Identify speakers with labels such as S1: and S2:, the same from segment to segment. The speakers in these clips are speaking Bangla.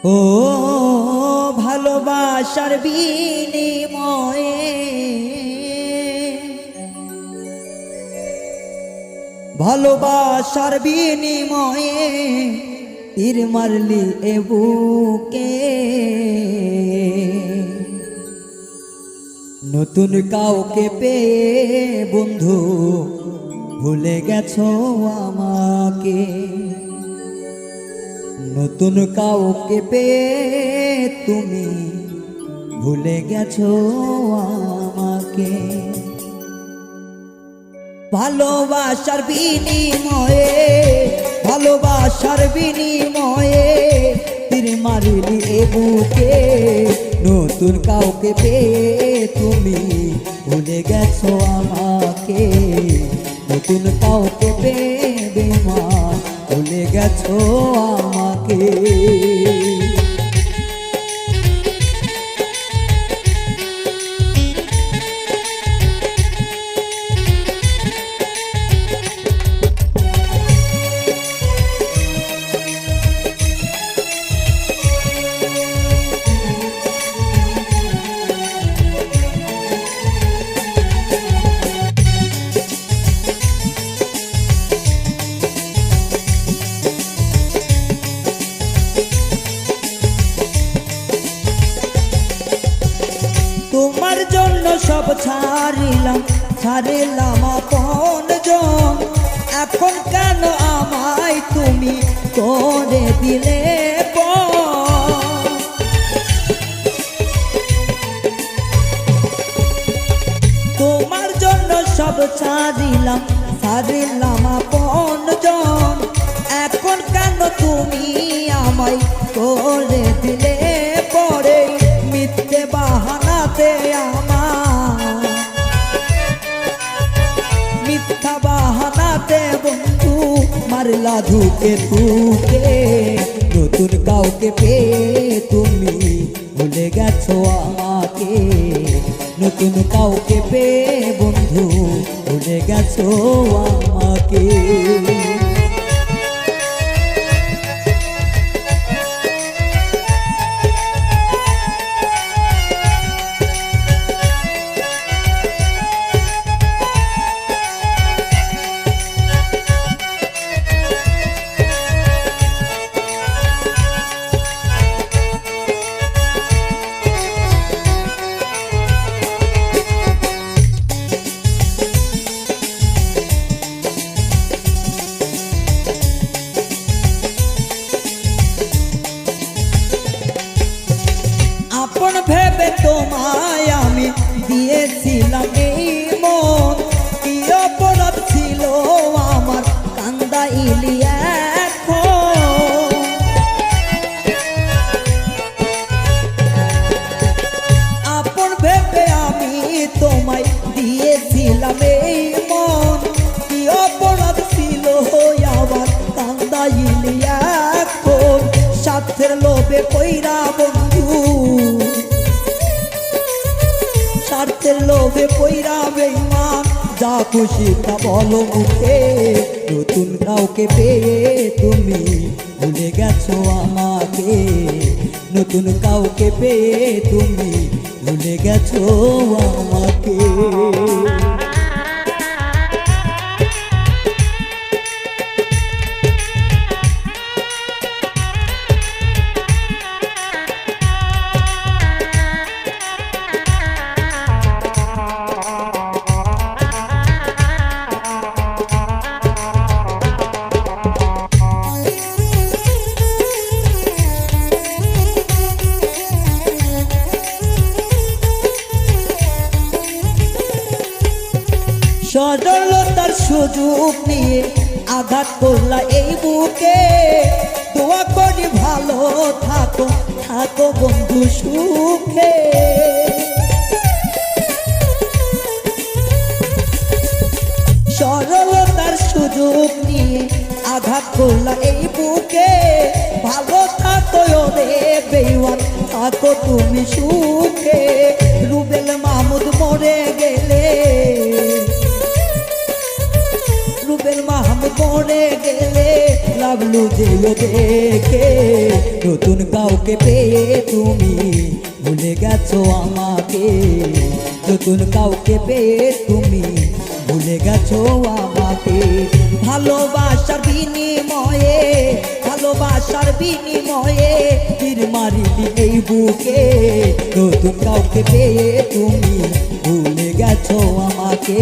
S1: ও ভালোবাসার বিনিময়ে ভালোবাসার বিনিময়ে তীর মারলি এ বুকে নতুন কাউকে পেয়ে বন্ধু ভুলে গেছো আমাকে নতুন কাউকে পেয়ে তুমি ভুলে গেছো আমাকে ভালোবাসার বিনিময়ে ভালোবাসার বিনিময়ে তীর মারলি এ বুকে নতুন কাউকে পেয়ে তুমি ভুলে গেছো আমাকে নতুন কাউকে পেয়ে বেমান ভুলে গেছো আমাকে তোমার জন্য সব ছাড়িলাম আপনজন এখন কেন আমায় তুমি করে দিলে তোমার জন্য সব ছাড়িলাম আপনজন এখন কেন তুমি আমায় করে দিলে পরে মিথ্যে বাহানাতে আমার মিথ্যা বাহানাতে বন্ধু মারলা ধুকে ধুকে নতুন কাউকে পেয়ে তুমি ভুলে গেছো আমাকে নতুন কাউকে পেয়ে বন্ধু ভুলে গেছো আমাকে ভেবে তোমায় আমি দিয়েছিলাম এই মন কি অপরাধ ছিল আমার কান্দাইলি এখন আপন ভেবে আমি তোমায় দিয়েছিলাম এই মন কি অপরাধ ছিল আমার কান্দাইলি এখন স্বার্থের লোভে কইরা বন্ধু স্বার্থের লোভে পইরা বেঈমান যা খুশি তা বলো মুখে নতুন কাউকে পেয়ে তুমি ভুলে গেছো আমাকে নতুন কাউকে পেয়ে তুমি ভুলে গেছো আমাকে সরলতার সুযোগ নিয়ে আঘাত করলা এই বুকে দোয়া করি ভালো থাকো থাকো বন্ধু সুখে সরলতার সুযোগ নিয়ে আঘাত করলা এই বুকে ভালো থাকো রে বেঈমান থাকো তুমি সুখে রুবেল মাহমুদ মরে গেলে রুবেল মাহমুদ মরে গেলে লাভলু যেও দেখে নতুন কাউকে পেয়ে তুমি ভুলে গেছো আমাকে নতুন কাউকে পেয়ে তুমি ভুলে গেছো আমাকে ভালোবাসার বিনিময়ে তীর মারিলি এই বুকে নতুন কাউকে পেয়ে তুমি ভুলে গেছো আমাকে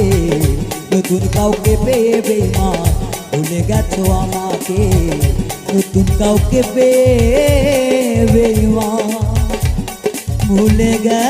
S1: নতুন কাউকে পেয়ে বেঈমান ভুলে গেছো আমাকে নতুন কাউকে পেয়ে বেঈমান ভুলে গেছো